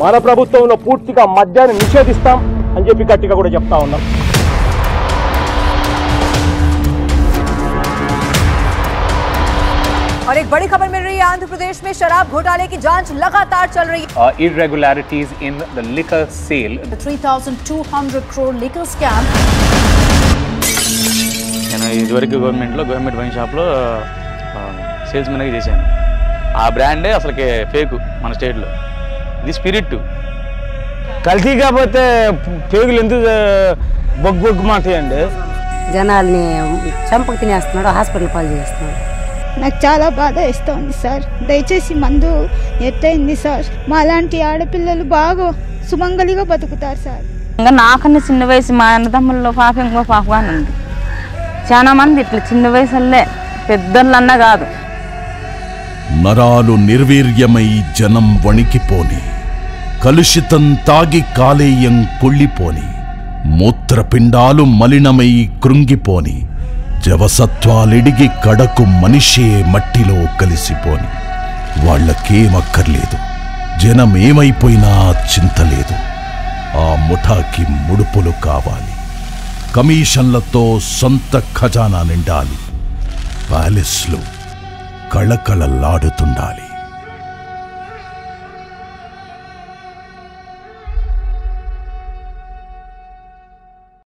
మన ప్రభుత్వంలో పూర్తిగా మద్యాన్ని నిషేధిస్తాం అని చెప్పి గట్టిగా కూడా చెప్తా ఉన్నాం. और एक बड़ी खबर मिल रही है, आंध्र प्रदेश में शराब घोटाले की जांच लगातार चल रही है. Irregularities in the liquor sale. The 3,200 crore liquor scam. నేను ఇదివరకు గవర్నమెంట్ వైన్ షాప్లో సేల్స్ మెన్గా చేశాను. ఆ బ్రాండే అసలుకి ఫేక్ మన స్టేట్లో. ఇది స్పిరిట్ కల్తీ కాకపోతే పేగులు ఎందుకు బొగ్గు మాట్లాడండి. జనాల్ని చంపకు తినేస్తున్నాడు, హాస్పిటల్ పాలు చేస్తున్నాడు. నాకు చాలా బాధ వేస్తుంది సార్. దయచేసి మందు ఎత్తైంది సార్. మా లాంటి ఆడపిల్లలు బాగా సుమంగలిగా బతుకుతారు సార్. ఇంకా నాకన్నా చిన్న వయసు మా అన్నదమ్ముల్లో పాప ఇంకో పాపగానే ఉంది. చాలా మంది ఇట్లా చిన్న వయసులే, పెద్దోళ్ళన్నా కాదు. నరాలు నిర్వీర్యమై జనం వణికిపోని, కలుషితం తాగి కాలేయం కుళ్ళిపోని, మూత్రపిండాలు మలినమై కృంగిపోని, జవసత్వాలిడిగి కడకు మనిషే మట్టిలో కలిసిపోని. వాళ్లకేమక్కర్లేదు, జనమేమైపోయినా చింతలేదు. ఆ ముఠాకి ముడుపులు కావాలి, కమిషన్లతో సొంత ఖజానా నిండాలి, ప్యాలెస్లు కళకళలాడుతుండాలి.